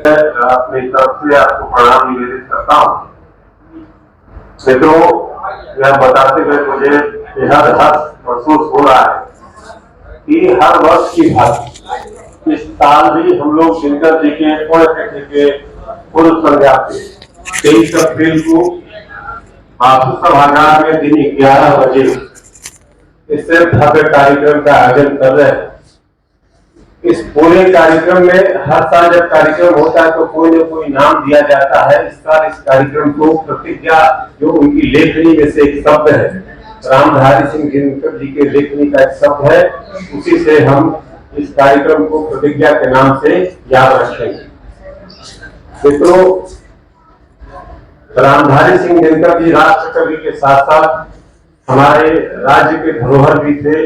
अपनी तरफ से आपको प्रणाम निवेदित करता हूँ। मित्रों, यह बताते हुए मुझे बेहद हर्ष महसूस हो रहा है कि हर वर्ष की भांति इस साल भी हम लोग दिनकर जी के पुण्यतिथि के पूर्व संध्या पे 23 अप्रैल को बापू सभागार में दिन 11 बजे इससे भव्य कार्यक्रम का आयोजन कर रहे हैं। इस पूरे कार्यक्रम में हर साल जब कार्यक्रम होता है तो कोई न कोई नाम दिया जाता है। इस साल इस कार्यक्रम को प्रतिज्ञा, जो उनकी लेखनी में से एक शब्द है, रामधारी सिंह दिनकर जी के लेखनी का एक शब्द है, उसी से हम इस कार्यक्रम को प्रतिज्ञा के नाम से याद रखेंगे। मित्रों, रामधारी सिंह दिनकर जी राष्ट्र कवि के साथ साथ हमारे राज्य के धरोहर भी थे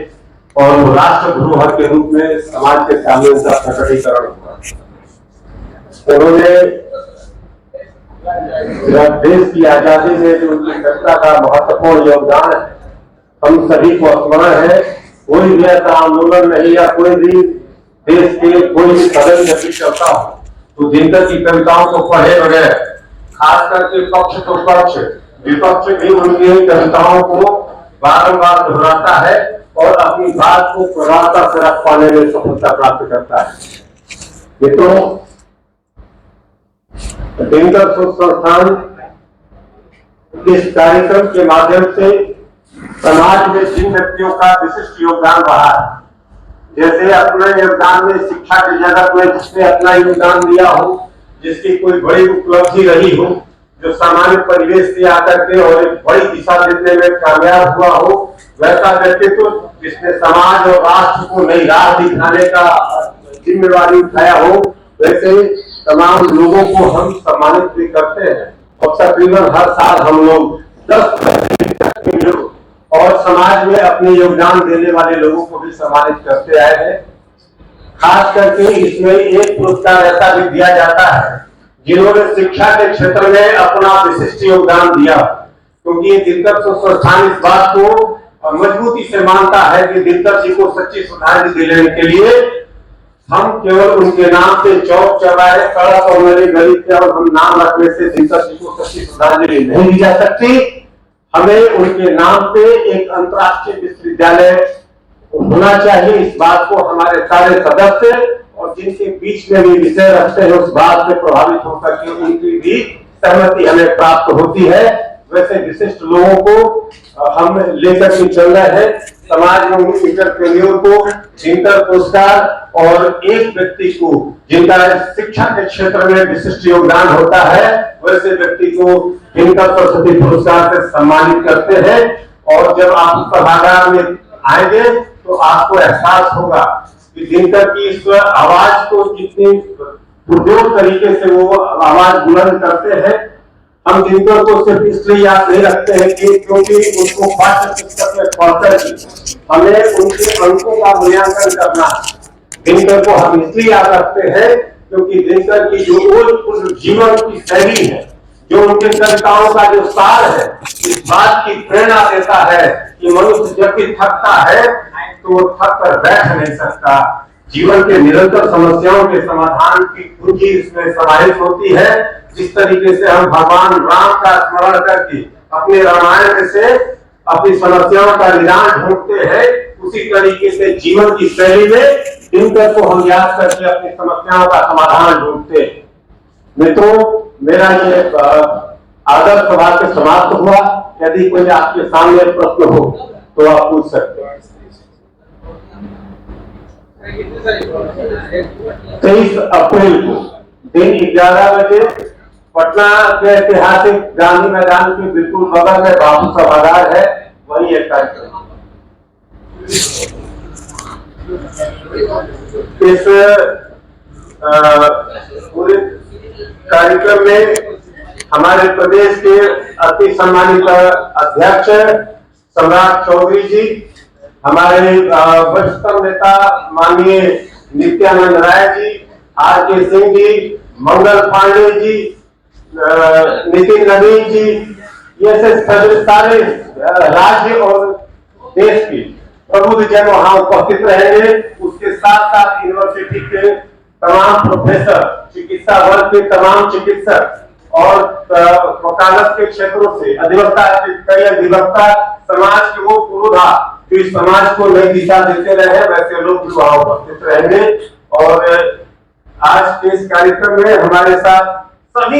और राष्ट्र धरोहर के रूप में समाज के सामने उनका प्रकटीकरण हुआ। उन्होंने देश की आजादी में जो उनकी सत्ता का महत्वपूर्ण योगदान है, हम सभी को स्मरण है। कोई भी ऐसा आंदोलन नहीं या कोई भी देश के कोई भी कदम जब चलता हो तो दिनकर की कविताओं को पढ़े बगैर, खास करके पक्ष तो पक्ष, विपक्ष भी उनकी कविताओं को बारंबार दोहराता है और अपनी बात को प्रगाढ़ता से रख पाने में सफलता प्राप्त करता है। मित्रों, दिनकर शोध संस्थान इस कार्यक्रम के माध्यम से समाज में जिन व्यक्तियों का विशिष्ट योगदान रहा है, जैसे अपने योगदान में शिक्षा की जगत में जिसने अपना योगदान दिया हो, जिसकी कोई बड़ी उपलब्धि रही हो, जो सामान्य परिवेश से आकर के और एक बड़ी दिशा देने में कामयाब हुआ हो, वैसा व्यक्तित्व जिसने समाज और राष्ट्र को नई राह दिखाने का जिम्मेवारी उठाया हो, वैसे तमाम लोगों को हम सम्मानित भी करते हैं। और तकरीबन हर साल हम लोग 10 और समाज में अपने योगदान देने वाले लोगों को भी सम्मानित करते आए हैं। खास करके इसमें एक पुरस्कार ऐसा भी दिया जाता है जिन्होंने शिक्षा के क्षेत्र में अपना विशिष्ट योगदान दिया, क्योंकि दिनकर संस्थान इस बात को मजबूती से मानता है कि दिनकर जी को सच्ची श्रद्धांजलि दिलाने के लिए हम केवल उनके नाम से चौक चौराहे सड़क और मेरी गली के और हम नाम रखने से दिनकर जी को सच्ची श्रद्धांजलि नहीं दी जा सकती। हमें उनके नाम पे एक अंतर्राष्ट्रीय विश्वविद्यालय होना चाहिए। इस बात को हमारे सारे सदस्य और जिनके बीच में भी विषय रखते हैं उस बात से प्रभावित होकर के उनकी भी सहमति हमें प्राप्त होती है। वैसे विशिष्ट लोगों को हम लेकर के चल रहे हैं। समाज में इंटरप्रेन्योर को दिनकर पुरस्कार और एक व्यक्ति को जिनका शिक्षा के क्षेत्र में विशिष्ट योगदान होता है, वैसे व्यक्ति को दिनकर सरस्वती पुरस्कार से सम्मानित करते हैं। और जब आप सभागार में आएंगे तो आपको एहसास होगा कि दिनकर की इस आवाज को कितनी पुरजोर तरीके से वो आवाज बुलंद करते हैं। हम दिनकर को सिर्फ इसलिए याद नहीं रखते हैं कि क्योंकि उनको पाठ्य पुस्तक में पढ़कर हमें उनके अंकों का मूल्यांकन करना है। दिनकर को हम इसलिए याद रखते हैं क्योंकि दिनकर की जो जीवन की शैली है, जो उनके कविताओं का जो सार है, इस बात की प्रेरणा देता है कि मनुष्य जब भी थकता है तो वो थक कर बैठ नहीं सकता। जीवन के निरंतर समस्याओं के समाधान की कुंजी इसमें समाहित होती है। जिस तरीके से हम भगवान राम का स्मरण करके अपने रामायण में से अपनी समस्याओं का निदान ढूंढते हैं, उसी तरीके से जीवन की शैली में दिनकर को हम याद करके अपनी समस्याओं का समाधान ढूंढते हैं। मित्रों, मेरा ये आदर्श सभा के समाप्त हुआ। यदि कोई आपके सामने प्रश्न हो तो आप पूछ सकते हैं। 23 अप्रैल को दिन 11 बजे पटना के ऐतिहासिक गांधी मैदान के बिल्कुल बगल में बापू सभागार है, वही एक कार्यक्रम। इस पूरे कार्यक्रम में हमारे प्रदेश के अति सम्मानित अध्यक्ष सम्राट चौधरी जी, हमारे वरिष्ठतम नेता माननीय नित्यानंद राय जी, आर.के. सिंह जी, मंगल पांडे जी, नितिन नवीन जी, ये सारे राज्य और देश के प्रबुद्ध जन वहां उपस्थित रहेंगे। उसके साथ साथ यूनिवर्सिटी के तमाम प्रोफेसर, चिकित्सा वर्ग के तमाम चिकित्सक और वकालत के क्षेत्रों से अधिवक्ता, कई अधिवक्ता समाज के वो पुरोधा जो इस समाज को नई दिशा देते रहे, वैसे लोग भी वहां उपस्थित रहेंगे। और आज के इस कार्यक्रम में हमारे साथ सभी